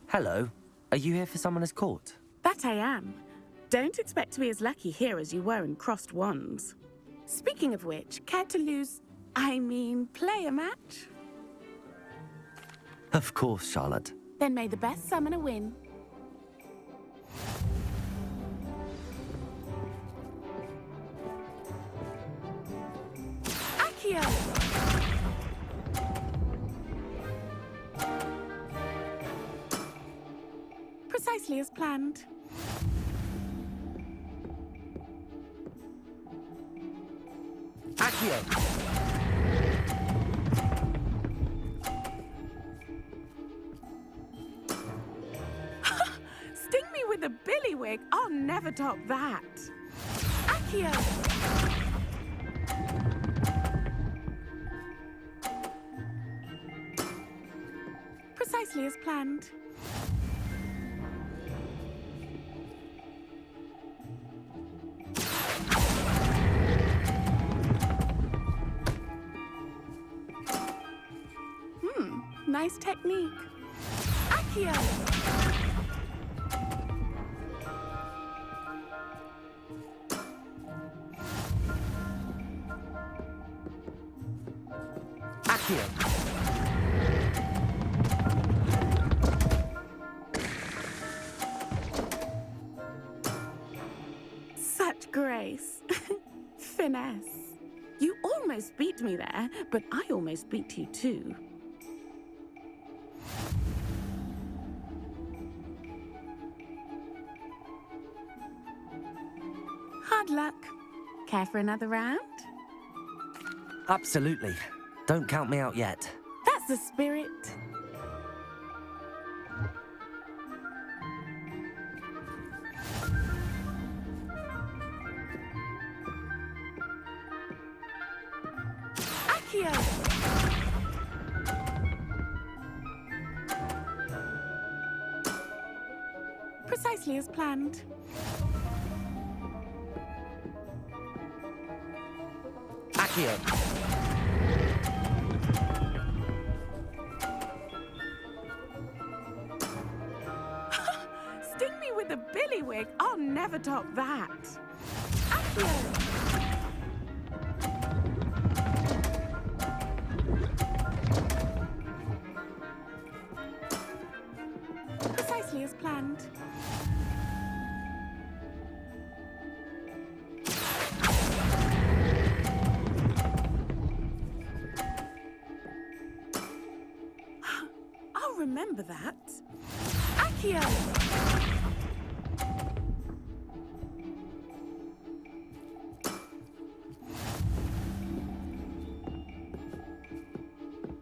Hello. Are you here for Summoner's Court? That I am. Don't expect to be as lucky here as you were in Crossed Wands. Speaking of which, care to play a match? Of course, Charlotte. Then may the best summoner win. Accio! Precisely as planned. Accio! Sting me with a billywig. I'll never top that. Accio! Precisely as planned. Nice technique. Accio! Accio! Such grace. Finesse. You almost beat me there, but I almost beat you too. Hard luck. Care for another round? Absolutely. Don't count me out yet. That's the spirit. Accio! Precisely as planned. Accio! Sting me with a billywig. I'll never top that. Accio! Precisely as planned. I'll remember that. Accio!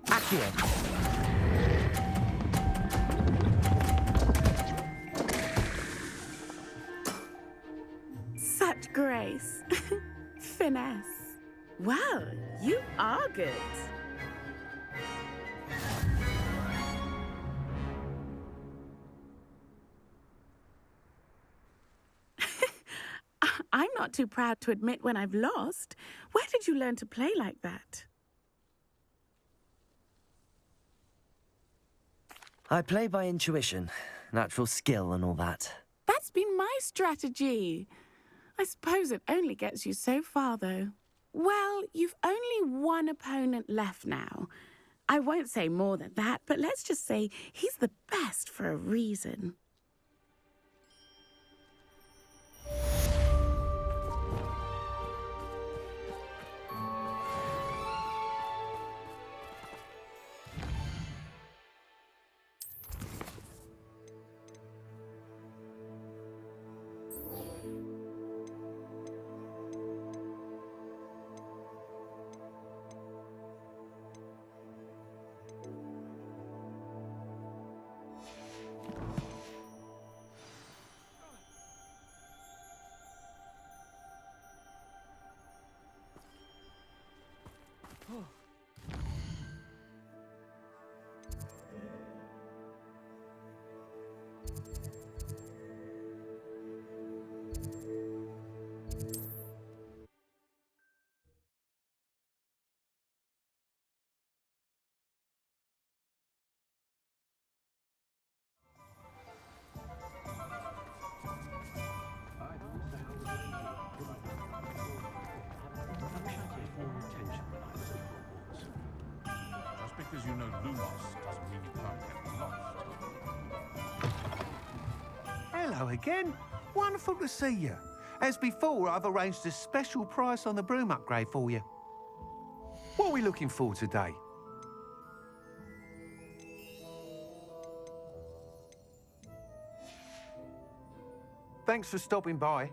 Accio! Such grace. Finesse. Well, you are good. I'm not too proud to admit when I've lost. Where did you learn to play like that? I play by intuition, natural skill and all that. That's been my strategy. I suppose it only gets you so far, though. Well, you've only one opponent left now. I won't say more than that, but let's just say he's the best for a reason. you know Lumos doesn't mean you can't get lost. Hello again. Wonderful to see you. As before, I've arranged a special price on the broom upgrade for you. What are we looking for today? Thanks for stopping by.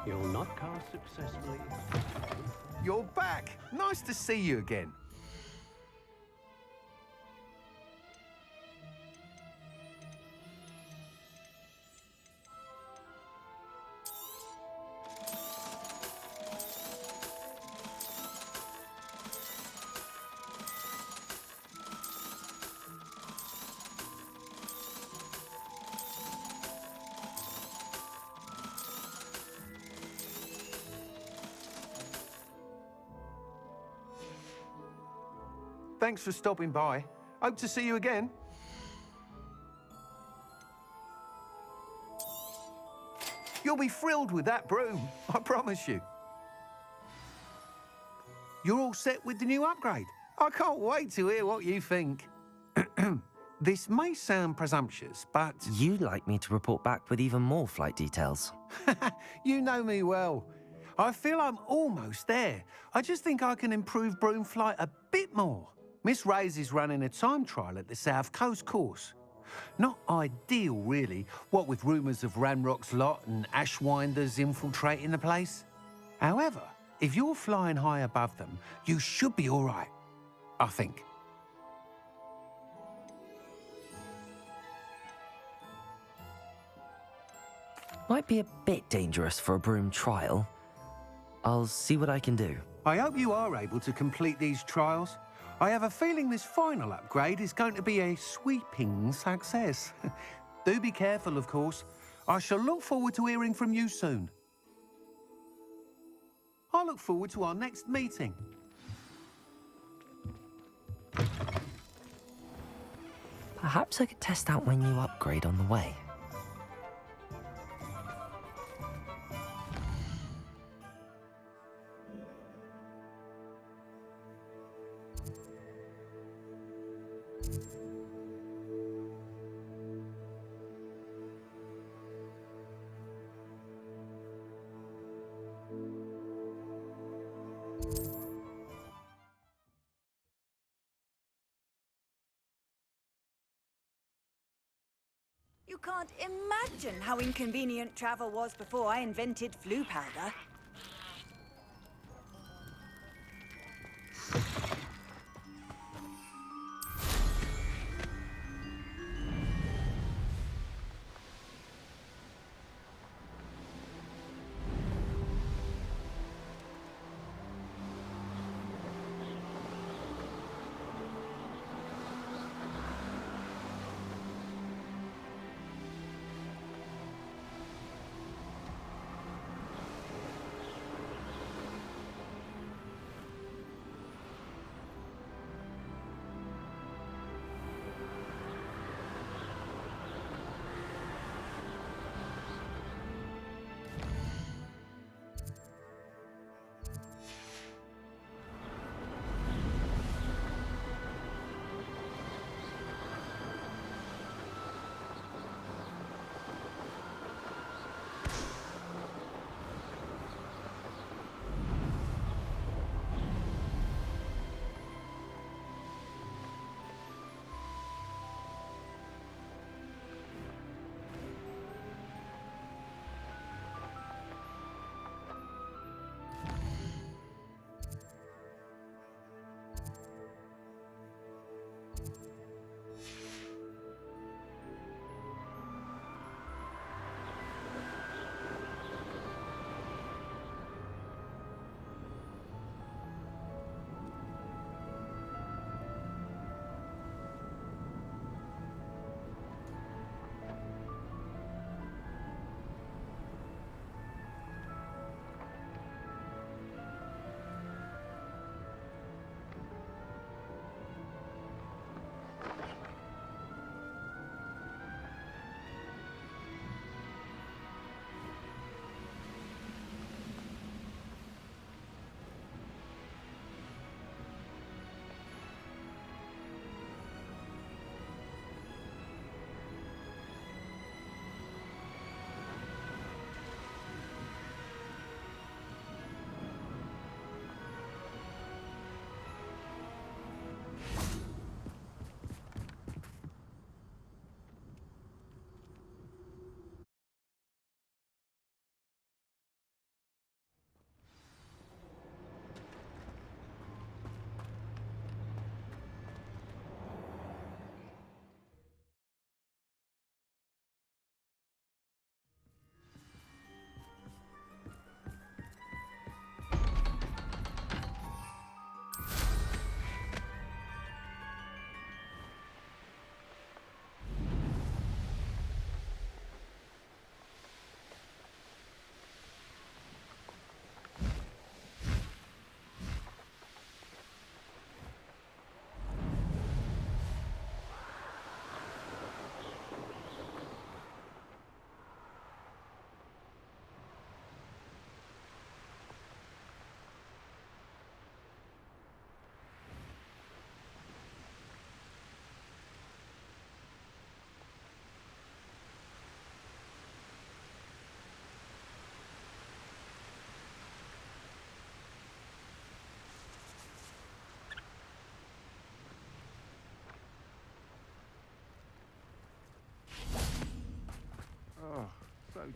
You'll not cast successfully. You're back. Nice to see you again. Thanks for stopping by. Hope to see you again. You'll be thrilled with that broom, I promise you. You're all set with the new upgrade. I can't wait to hear what you think. This may sound presumptuous, but You'd like me to report back with even more flight details. you know me well. I feel I'm almost there. I just think I can improve broom flight a bit more. Miss Ray's is running a time trial at the South Coast course. Not ideal, really, what with rumours of Ranrock's lot and Ashwinders infiltrating the place. However, if you're flying high above them, you should be all right, I think. Might be a bit dangerous for a broom trial. I'll see what I can do. I hope you are able to complete these trials. I have a feeling this final upgrade is going to be a sweeping success. Do be careful, of course. I shall look forward to hearing from you soon. I look forward to our next meeting. Perhaps I could test out my new upgrade on the way. You can't imagine how inconvenient travel was before I invented flu powder.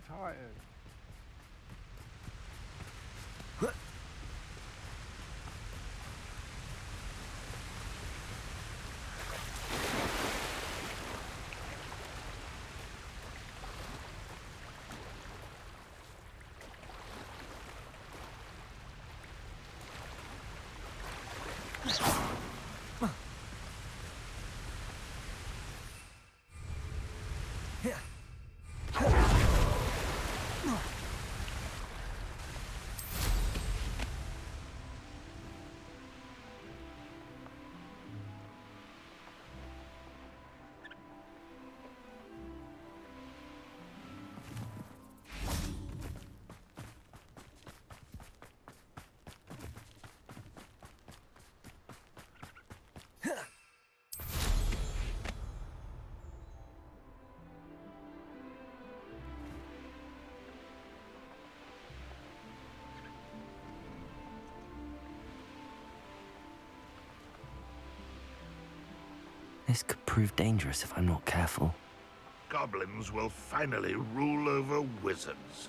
tired. This could prove dangerous if I'm not careful. Goblins will finally rule over wizards.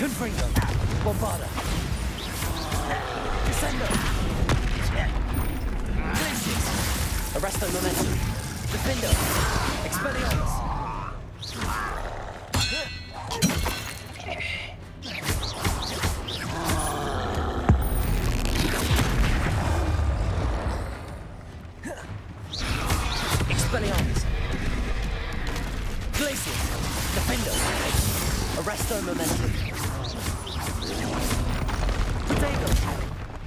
Confringo! Bombarda! Descendo! Glacius! Arresto Momentum! Defendo! Expelliarmus! Expelliarmus! Glacius! Defendo! Arresto Momentum! Potato!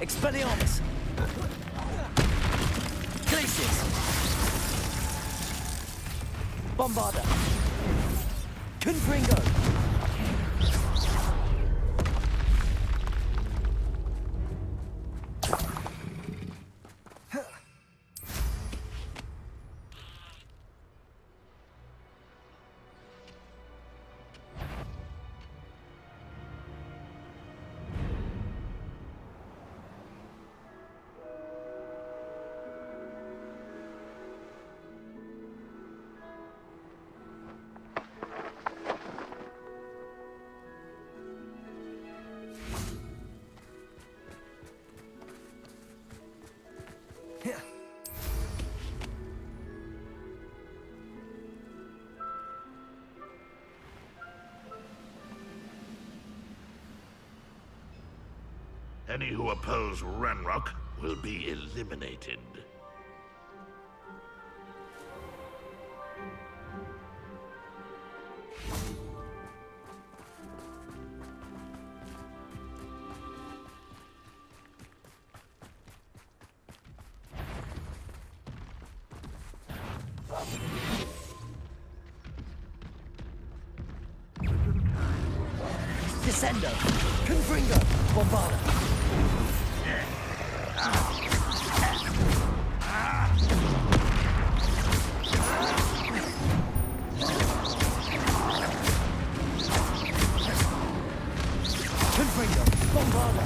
Expelliarmus! Glacius! Bombarda! Confringo! Any who oppose Ranrock will be eliminated. Descendo! Confringo! Bombarda! Confringo! Bombarda!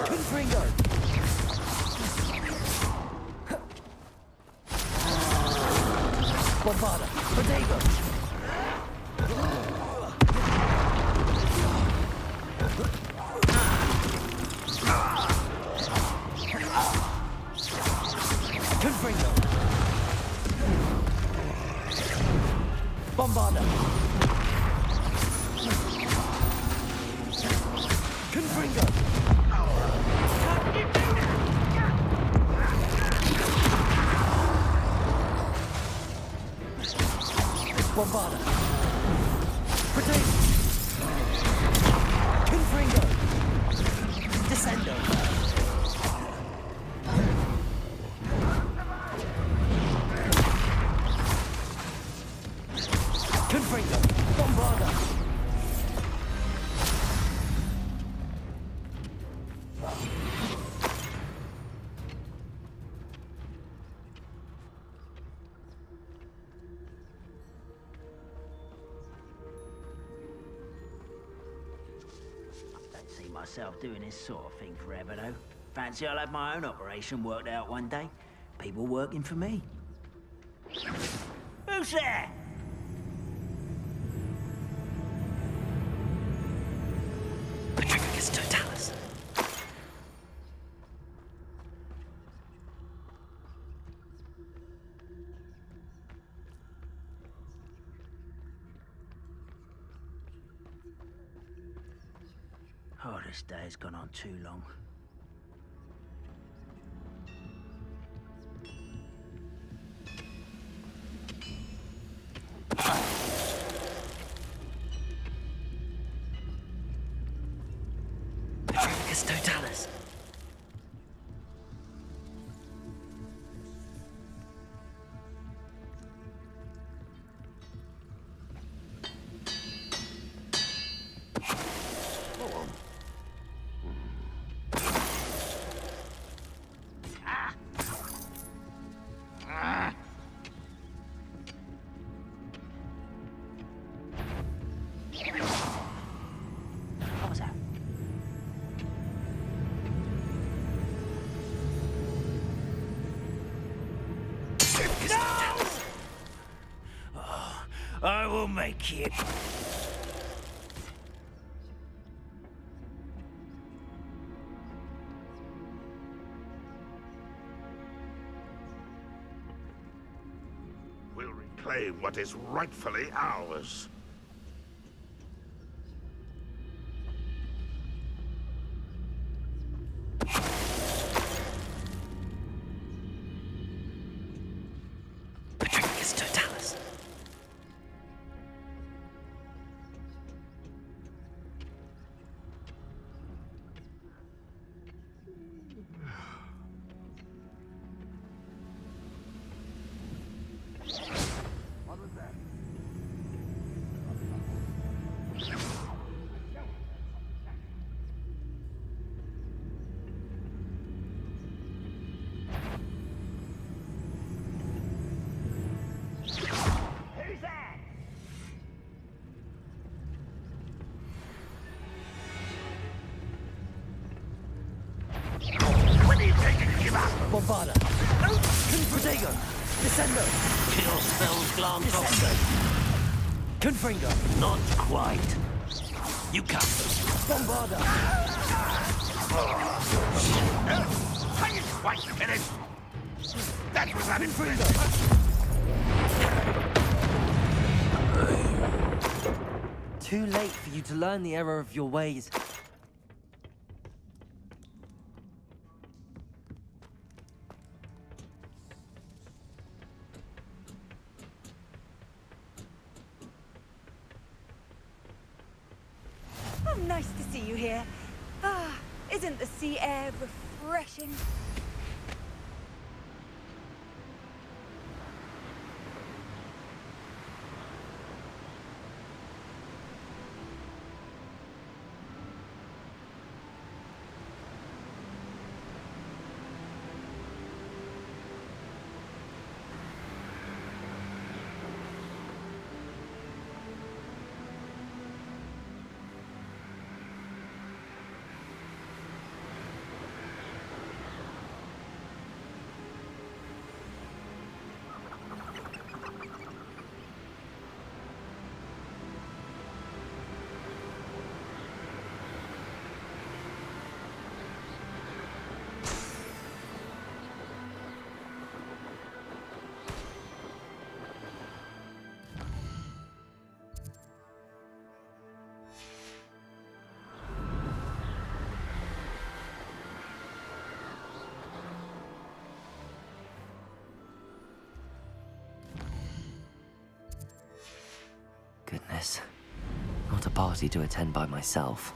Confringo! Bombarda! Potato! Confringo! Bombarda! Confringo! Bombarda! Protect! Confringo! Descendo! Confringo! Bombarda! Don't see myself doing this sort of thing forever, though. Fancy I'll have my own operation worked out one day. People working for me. Who's there? Petrificus totalis! Oh, this day has gone on too long. Petrificus totalis! What was that? Oh, I will make it. We'll reclaim what is rightfully ours. Petrificus totalis! When are you taking to give up? Bombarda! Confringo! Descendo! Kill spells glance off. Confringo! Not quite. You come. Bombarda! Are you quite finished? That was unimpressive. Too late for you to learn the error of your ways. Oh, nice to see you here. Ah, isn't the sea air refreshing? Goodness. Not a party to attend by myself.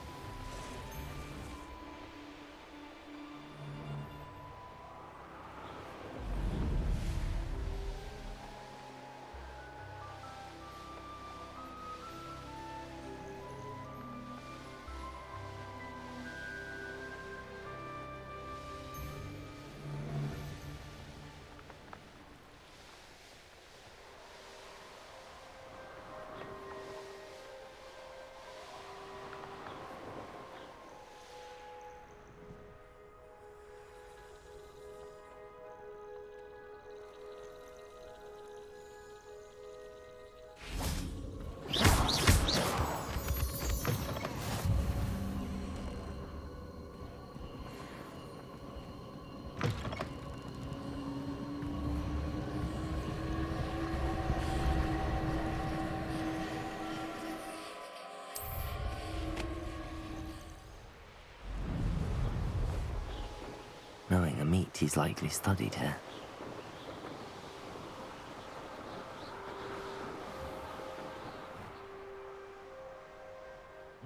Knowing a meat, he's likely studied here.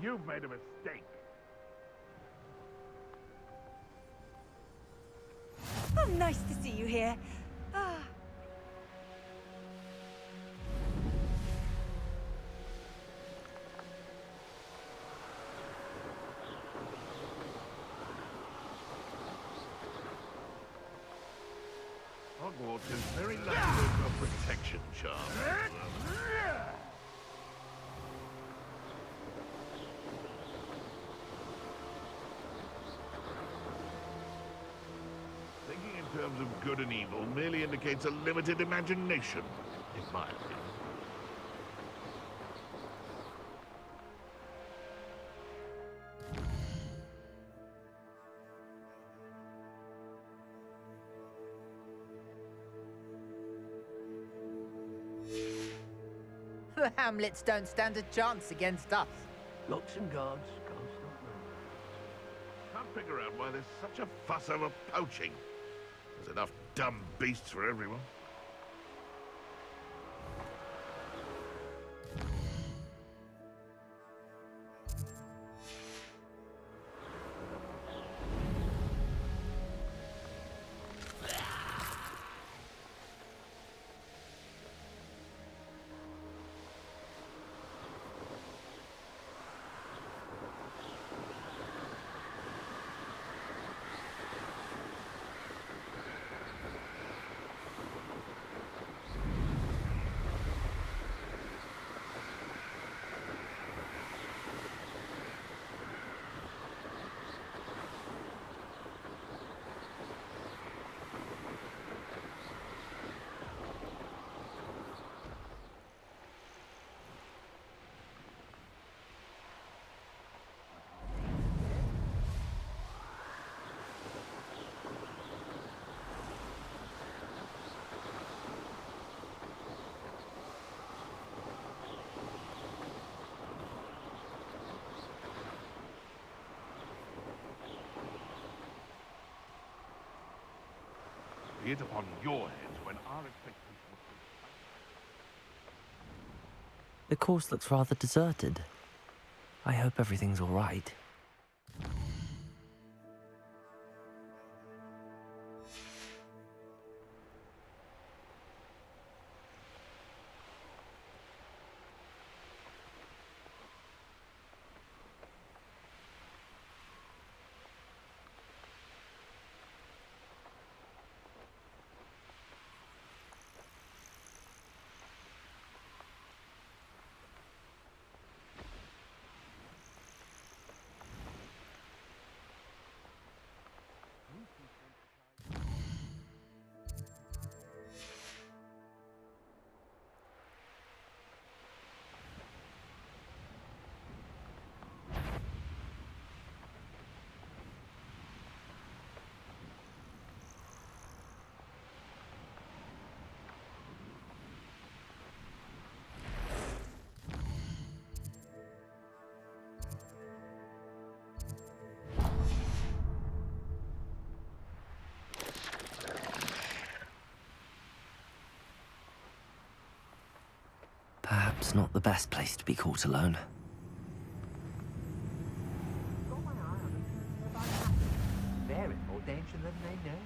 You've made a mistake. Oh, nice to see you here. Ah. Hogwarts is very lucky with a protection charm. Thinking in terms of good and evil merely indicates a limited imagination, in my opinion. The Hamlets don't stand a chance against us. Locks and guards, constant Can't figure out why there's such a fuss over poaching. There's enough dumb beasts for everyone. Be it upon your heads when our expectations were The course looks rather deserted. I hope everything's all right. It's not the best place to be caught alone. They're in more danger than they know.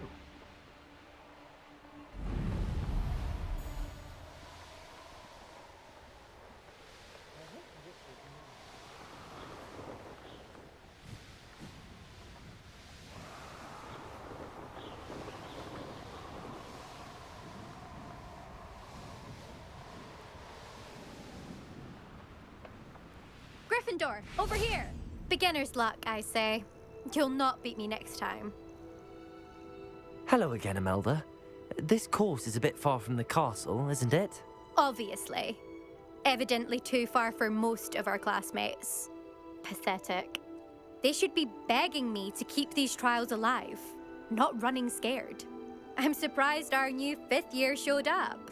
Gryffindor, over here! Beginner's luck, I say. You'll not beat me next time. Hello again, Imelda. This course is a bit far from the castle, isn't it? Obviously. Evidently too far for most of our classmates. Pathetic. They should be begging me to keep these trials alive, not running scared. I'm surprised our new 5th year showed up.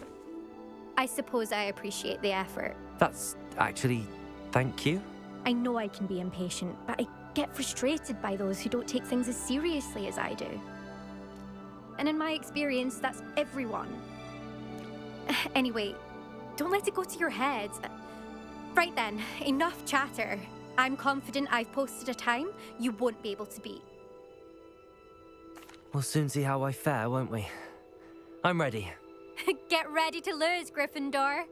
I suppose I appreciate the effort. That's actually... thank you. I know I can be impatient, but I get frustrated by those who don't take things as seriously as I do. And in my experience, that's everyone. Anyway, don't let it go to your head. Right then, enough chatter. I'm confident I've posted a time you won't be able to beat. We'll soon see how I fare, won't we? I'm ready. Get ready to lose, Gryffindor.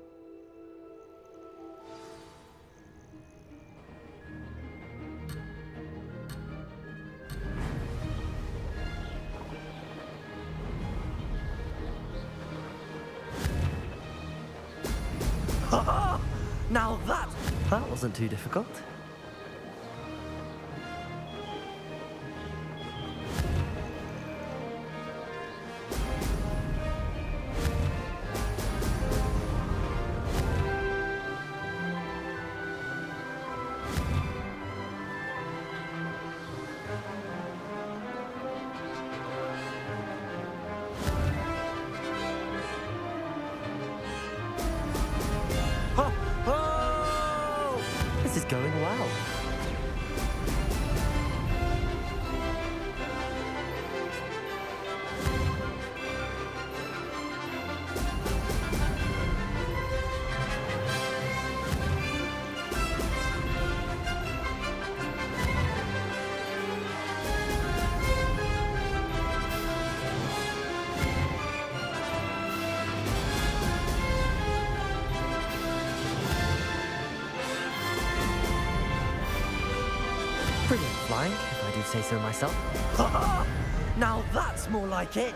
Now that wasn't too difficult. This is going well. Brilliant flying, if I do say so myself. Now that's more like it!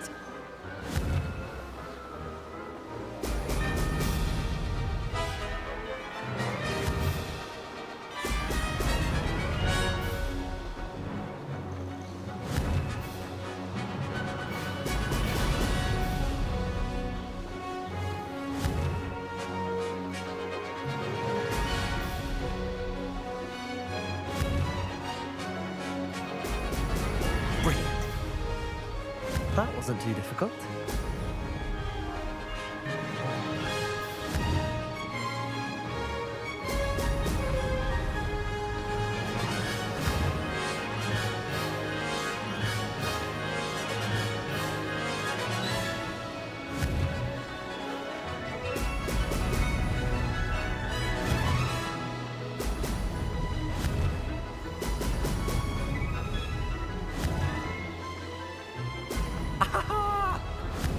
Brilliant. That wasn't too difficult.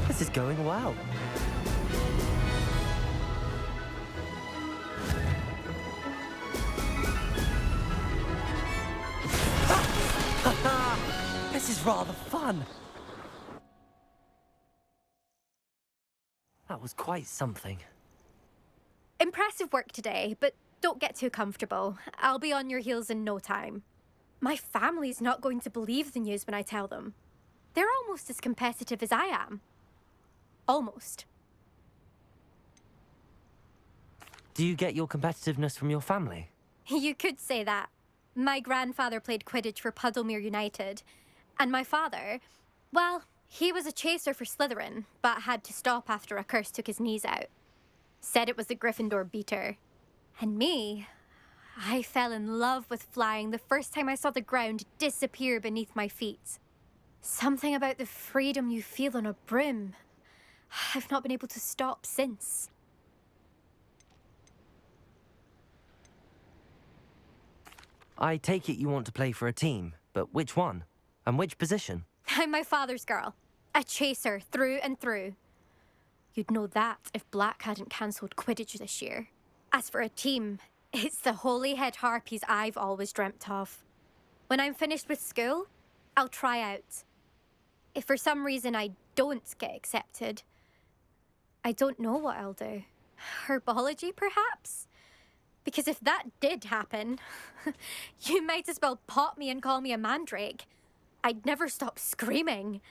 This is going well. This is rather fun. That was quite something. Impressive work today, but don't get too comfortable. I'll be on your heels in no time. My family's not going to believe the news when I tell them. They're almost as competitive as I am. Almost. Do you get your competitiveness from your family? You could say that. My grandfather played Quidditch for Puddlemere United. And my father, well, he was a chaser for Slytherin, but had to stop after a curse took his knees out. Said it was the Gryffindor beater. And me, I fell in love with flying the first time I saw the ground disappear beneath my feet. Something about the freedom you feel on a broom. I've not been able to stop since. I take it you want to play for a team, but which one? And which position? I'm my father's girl. A chaser through and through. You'd know that if Black hadn't cancelled Quidditch this year. As for a team, it's the Holyhead Harpies I've always dreamt of. When I'm finished with school, I'll try out. If for some reason I don't get accepted, I don't know what I'll do. Herbology, perhaps? Because if that did happen, you might as well pop me and call me a mandrake. I'd never stop screaming.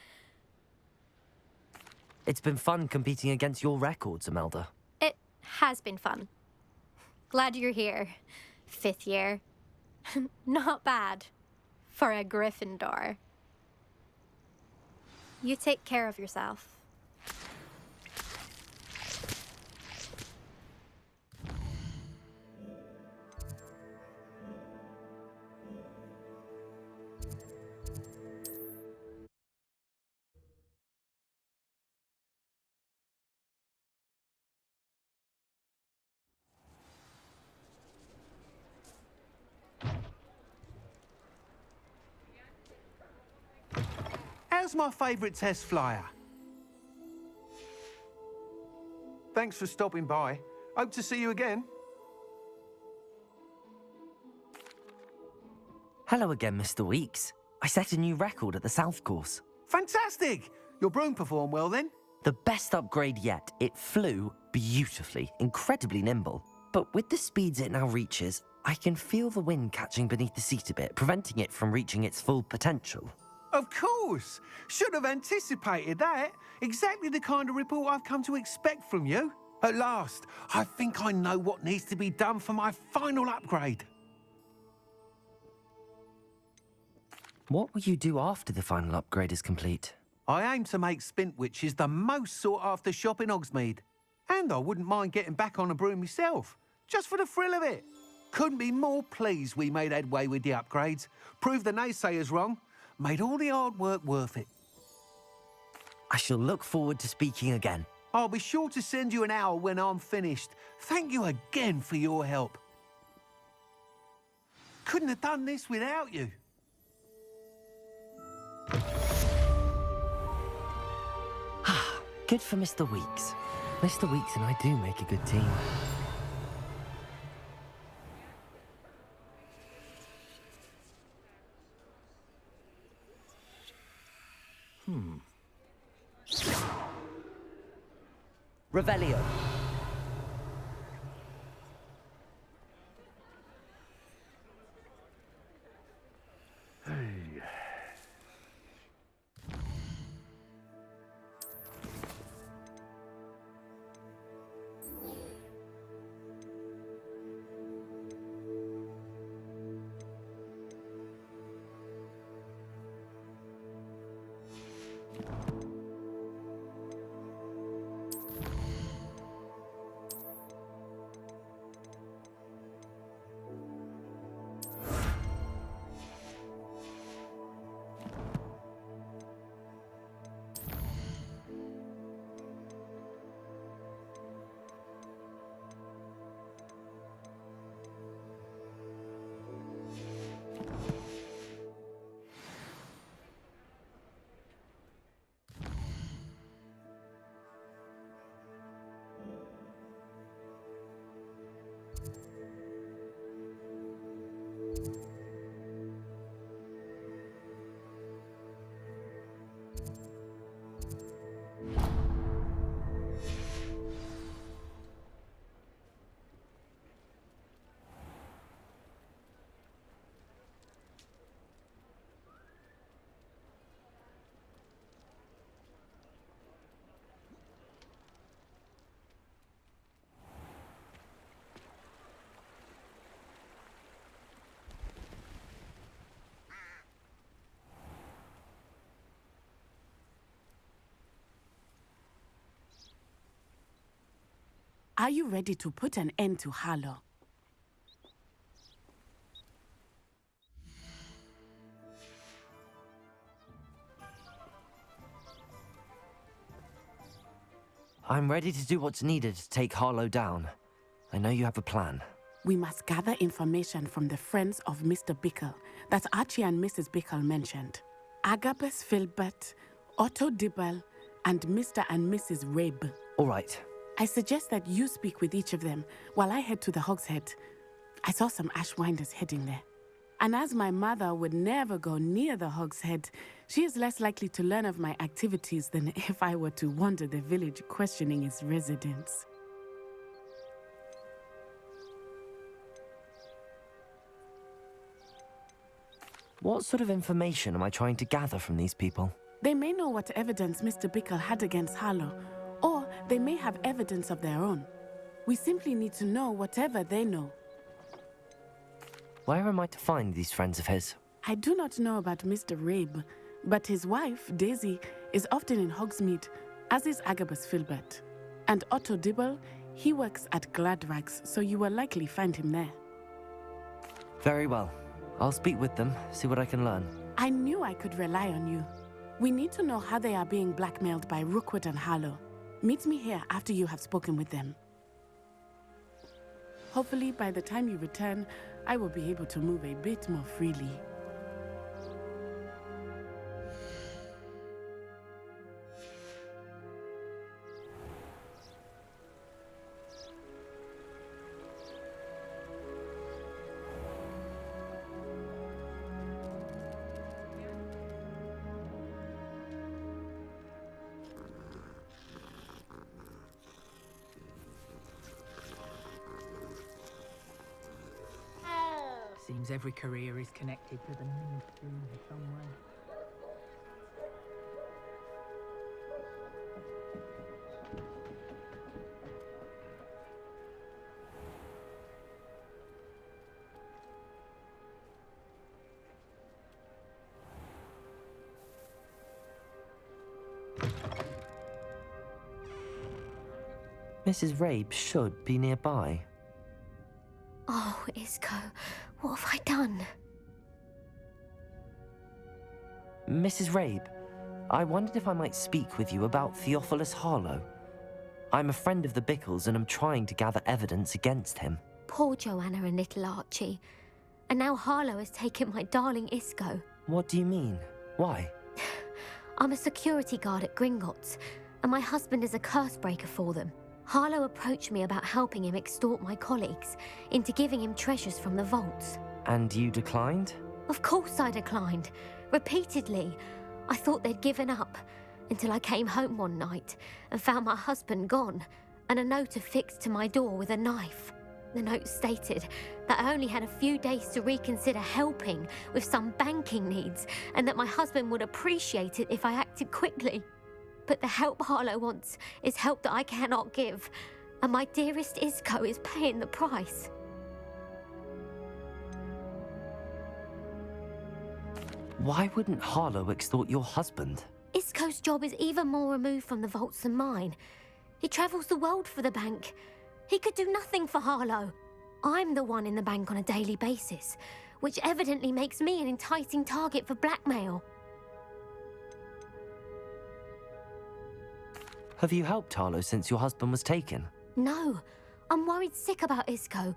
It's been fun competing against your records, Imelda. It has been fun. Glad you're here. 5th year. Not bad for a Gryffindor. You take care of yourself. How's my favourite test flyer? Thanks for stopping by. Hope to see you again. Hello again, Mr. Weeks. I set a new record at the South Course. Fantastic! Your broom performed well then? The best upgrade yet. It flew beautifully, incredibly nimble. But with the speeds it now reaches, I can feel the wind catching beneath the seat a bit, preventing it from reaching its full potential. Of course! Should have anticipated that. Exactly the kind of report I've come to expect from you. At last, I think I know what needs to be done for my final upgrade. What will you do after the final upgrade is complete? I aim to make Spintwitches the most sought-after shop in Hogsmeade. And I wouldn't mind getting back on a broom myself, just for the thrill of it. Couldn't be more pleased we made headway with the upgrades, proved the naysayers wrong, made all the hard work worth it. I shall look forward to speaking again. I'll be sure to send you an owl when I'm finished. Thank you again for your help. Couldn't have done this without you. Good for Mr. Weeks. Mr. Weeks and I do make a good team. Revelio. Are you ready to put an end to Harlow? I'm ready to do what's needed to take Harlow down. I know you have a plan. We must gather information from the friends of Mr. Bickle that Archie and Mrs. Bickle mentioned. Agabus Filbert, Otto Dibble, and Mr. and Mrs. Rabe. All right. I suggest that you speak with each of them while I head to the Hogshead. I saw some Ashwinders heading there. And as my mother would never go near the Hogshead, she is less likely to learn of my activities than if I were to wander the village questioning its residents. What sort of information am I trying to gather from these people? They may know what evidence Mr. Bickle had against Harlow, or they may have evidence of their own. We simply need to know whatever they know. Where am I to find these friends of his? I do not know about Mr. Rabe, but his wife, Daisy, is often in Hogsmeade, as is Agabus Filbert. And Otto Dibble, he works at Gladrags, so you will likely find him there. Very well. I'll speak with them, see what I can learn. I knew I could rely on you. We need to know how they are being blackmailed by Rookwood and Harlow. Meet me here after you have spoken with them. Hopefully, by the time you return, I will be able to move a bit more freely. Seems every career is connected to the ministry in some way. Mrs. Rabe should be nearby. Oh, Isco, what have I done? Mrs. Rabe, I wondered if I might speak with you about Theophilus Harlow. I'm a friend of the Bickles and I'm trying to gather evidence against him. Poor Joanna and little Archie. And now Harlow has taken my darling Isco. What do you mean? Why? I'm a security guard at Gringotts, and my husband is a curse breaker for them. Harlow approached me about helping him extort my colleagues into giving him treasures from the vaults. And you declined? Of course I declined. Repeatedly. I thought they'd given up, until I came home one night and found my husband gone, and a note affixed to my door with a knife. The note stated that I only had a few days to reconsider helping with some banking needs, and that my husband would appreciate it if I acted quickly. But the help Harlow wants is help that I cannot give, and my dearest Isco is paying the price. Why wouldn't Harlow extort your husband? Isco's job is even more removed from the vaults than mine. He travels the world for the bank. He could do nothing for Harlow. I'm the one in the bank on a daily basis, which evidently makes me an enticing target for blackmail. Have you helped Harlow since your husband was taken? No, I'm worried sick about Isco,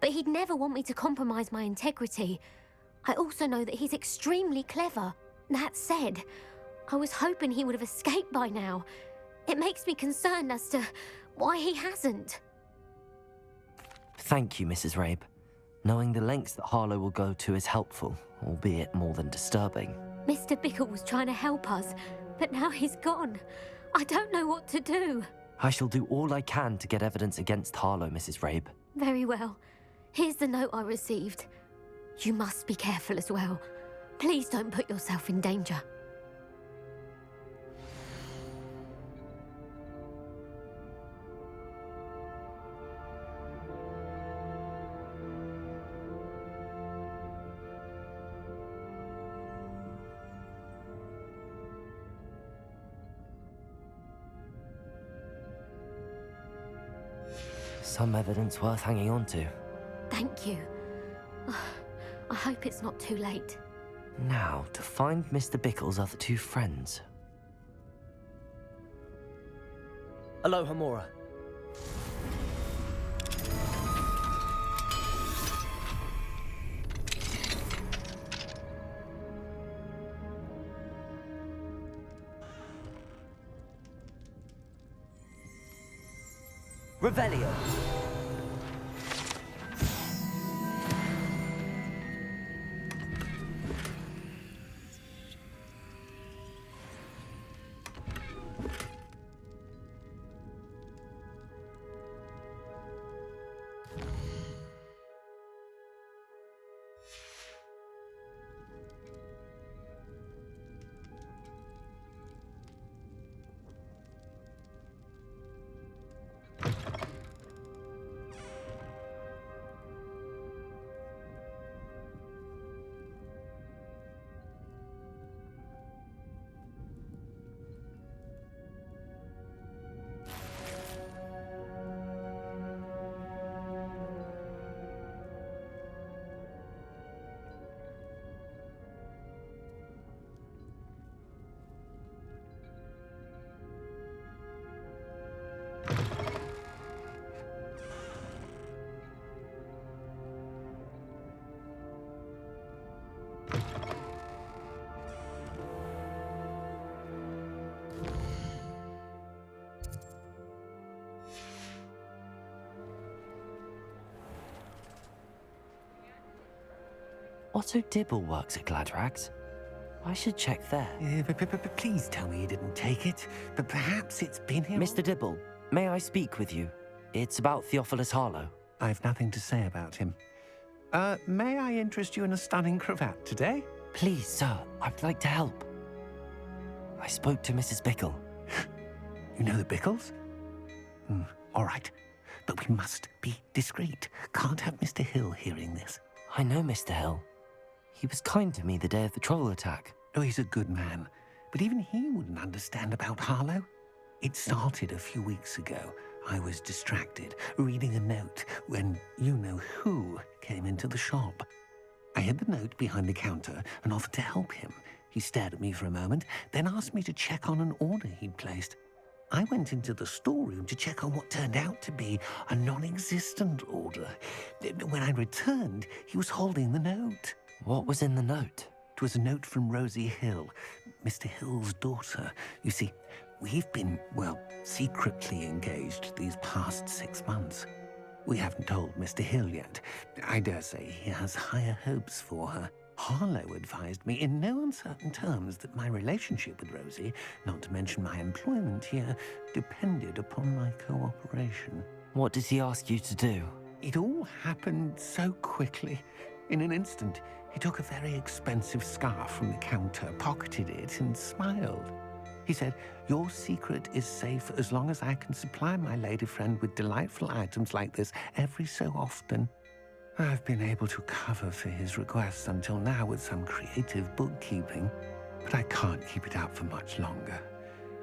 but he'd never want me to compromise my integrity. I also know that he's extremely clever. That said, I was hoping he would have escaped by now. It makes me concerned as to why he hasn't. Thank you, Mrs. Rabe. Knowing the lengths that Harlow will go to is helpful, albeit more than disturbing. Mr. Bickle was trying to help us, but now he's gone. I don't know what to do. I shall do all I can to get evidence against Harlow, Mrs. Rabe. Very well. Here's the note I received. You must be careful as well. Please don't put yourself in danger. Some evidence worth hanging on to. Thank you. I hope it's not too late. Now, to find Mr. Bickle's other two friends. Aloha, Mora. Revelio. Otto Dibble works at Gladrags. I should check there. But please tell me you didn't take it. But perhaps it's been here. Mr. Dibble, may I speak with you? It's about Theophilus Harlow. I've nothing to say about him. May I interest you in a stunning cravat today? Please, sir, I'd like to help. I spoke to Mrs. Bickle. You know the Bickles? All right. But we must be discreet. Can't have Mr. Hill hearing this. I know Mr. Hill. He was kind to me the day of the troll attack. Oh, he's a good man. But even he wouldn't understand about Harlow. It started a few weeks ago. I was distracted, reading a note, when you-know-who came into the shop. I hid the note behind the counter and offered to help him. He stared at me for a moment, then asked me to check on an order he'd placed. I went into the storeroom to check on what turned out to be a non-existent order. When I returned, he was holding the note. What was in the note? It was a note from Rosie Hill, Mr. Hill's daughter. You see, we've been, well, secretly engaged these past 6 months. We haven't told Mr. Hill yet. I dare say he has higher hopes for her. Harlow advised me in no uncertain terms that my relationship with Rosie, not to mention my employment here, depended upon my cooperation. What did he ask you to do? It all happened so quickly. In an instant, he took a very expensive scarf from the counter, pocketed it, and smiled. He said, "Your secret is safe as long as I can supply my lady friend with delightful items like this every so often." I've been able to cover for his requests until now with some creative bookkeeping, but I can't keep it up for much longer.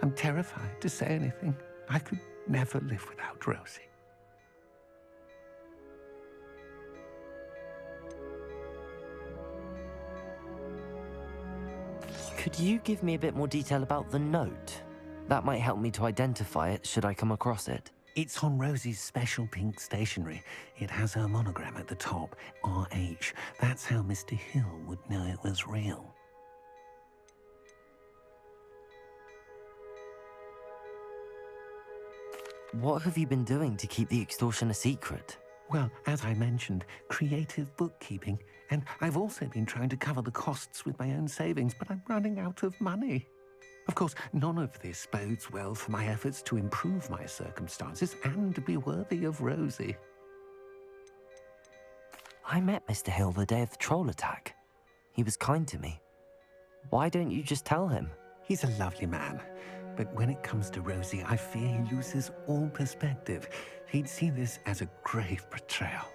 I'm terrified to say anything. I could never live without Rosie. Could you give me a bit more detail about the note? That might help me to identify it should I come across it. It's on Rosie's special pink stationery. It has her monogram at the top, RH. That's how Mr. Hill would know it was real. What have you been doing to keep the extortion a secret? Well, as I mentioned, creative bookkeeping. And I've also been trying to cover the costs with my own savings, but I'm running out of money. Of course, none of this bodes well for my efforts to improve my circumstances and to be worthy of Rosie. I met Mr. Hill the day of the troll attack. He was kind to me. Why don't you just tell him? He's a lovely man. But when it comes to Rosie, I fear he loses all perspective. He'd see this as a grave betrayal.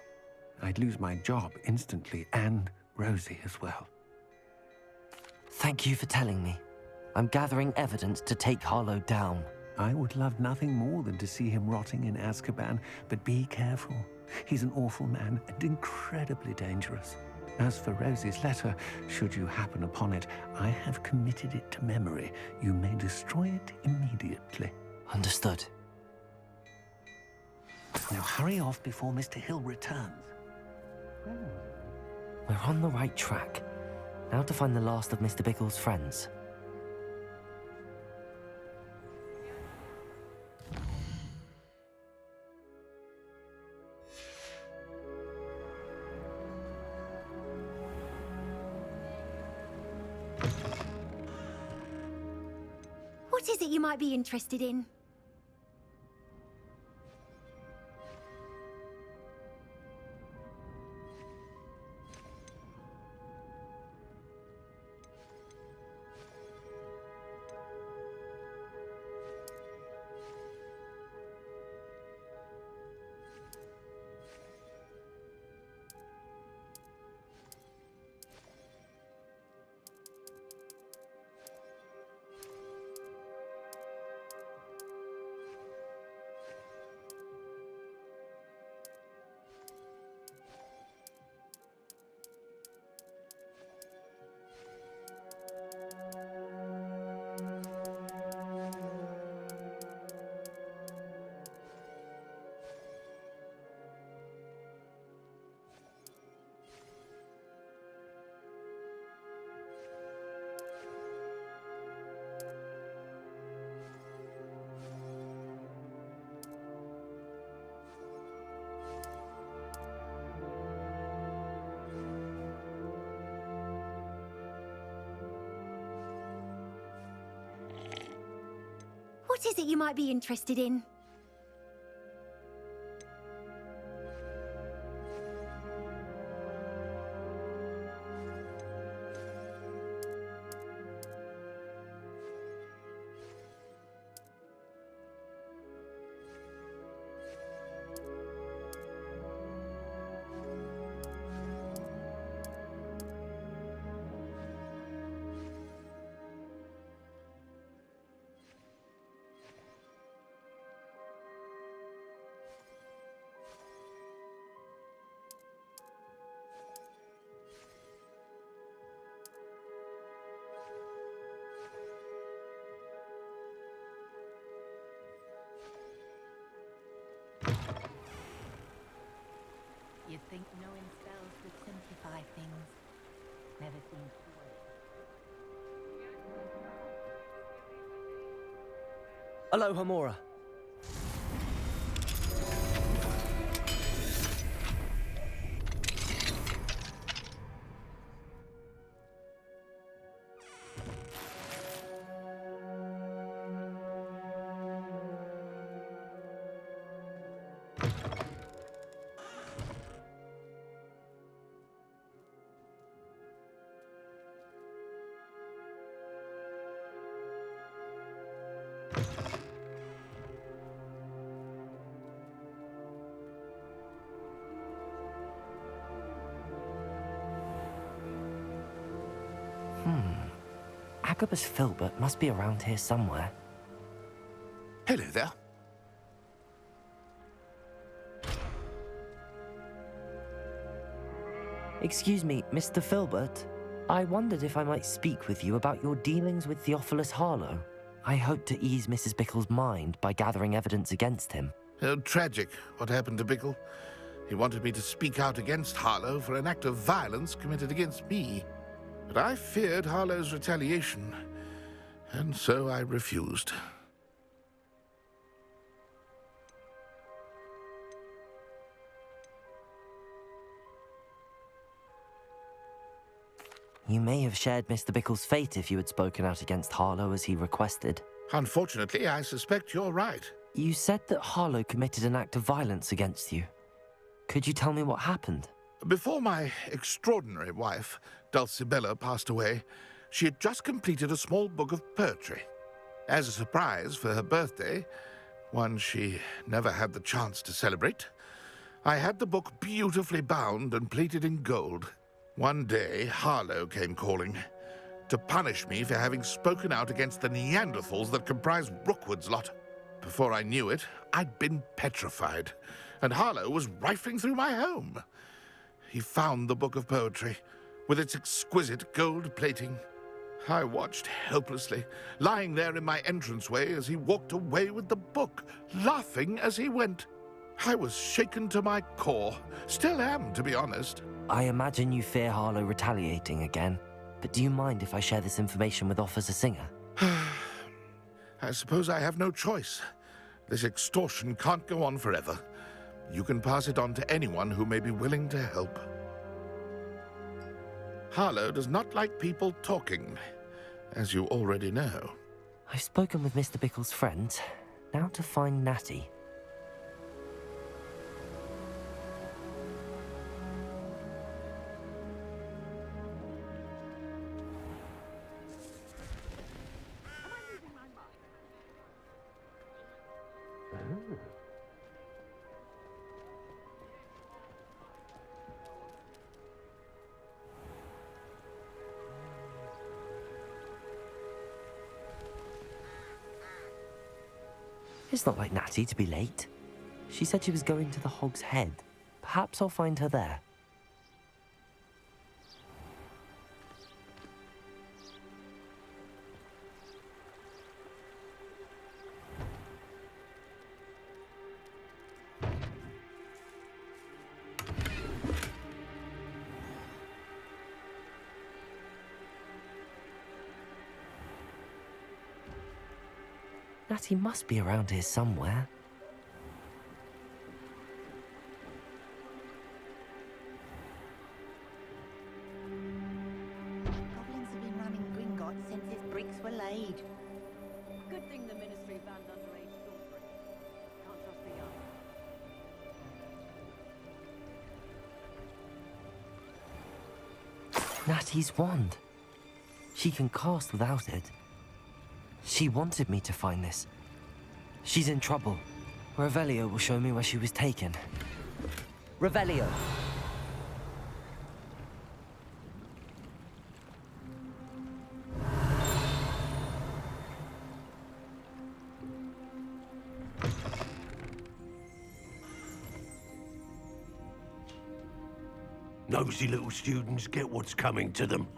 I'd lose my job instantly, and Rosie as well. Thank you for telling me. I'm gathering evidence to take Harlow down. I would love nothing more than to see him rotting in Azkaban, but be careful. He's an awful man and incredibly dangerous. As for Rosie's letter, should you happen upon it, I have committed it to memory. You may destroy it immediately. Understood. Now hurry off before Mr. Hill returns. We're on the right track. Now to find the last of Mr. Bickle's friends. What is it you might be interested in? What is it you might be interested in? You'd think knowing spells would simplify things. Never seems to work. Aloha, Mora. Agabus Filbert must be around here somewhere. Hello there. Excuse me, Mr. Filbert. I wondered if I might speak with you about your dealings with Theophilus Harlow. I hope to ease Mrs. Bickle's mind by gathering evidence against him. Oh, tragic what happened to Bickle. He wanted me to speak out against Harlow for an act of violence committed against me. But I feared Harlow's retaliation, and so I refused. You may have shared Mr. Bickle's fate if you had spoken out against Harlow as he requested. Unfortunately, I suspect you're right. You said that Harlow committed an act of violence against you. Could you tell me what happened? Before my extraordinary wife, Dulcibella, passed away, she had just completed a small book of poetry. As a surprise for her birthday, one she never had the chance to celebrate, I had the book beautifully bound and plated in gold. One day, Harlow came calling to punish me for having spoken out against the Neanderthals that comprise Rookwood's lot. Before I knew it, I'd been petrified, and Harlow was rifling through my home. He found the book of poetry, with its exquisite gold plating. I watched helplessly, lying there in my entranceway as he walked away with the book, laughing as he went. I was shaken to my core. Still am, to be honest. I imagine you fear Harlow retaliating again, but do you mind if I share this information with Officer Singer? I suppose I have no choice. This extortion can't go on forever. You can pass it on to anyone who may be willing to help. Harlow does not like people talking, as you already know. I've spoken with Mr. Bickle's friend. Now to find Natty. It's not like Natty to be late. She said she was going to the Hog's Head. Perhaps I'll find her there. Natty must be around here somewhere. Goblins have been running Gringotts since its bricks were laid. Good thing the Ministry banned underage sorcery. Can't trust the young. Natty's wand. She can cast without it. She wanted me to find this. She's in trouble. Revelio will show me where she was taken. Revelio! Nosy little students get what's coming to them.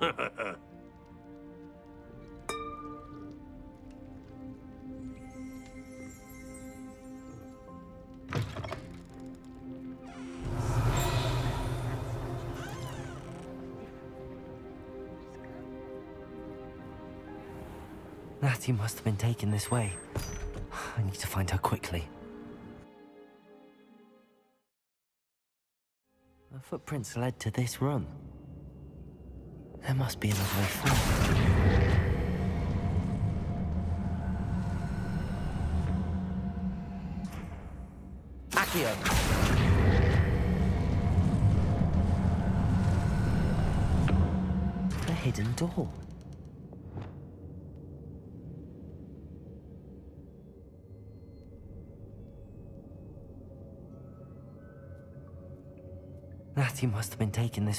Natty must have been taken this way. I need to find her quickly. The footprints led to this room. There must be another way forward. Accio! The hidden door. Natty must have been taken this way.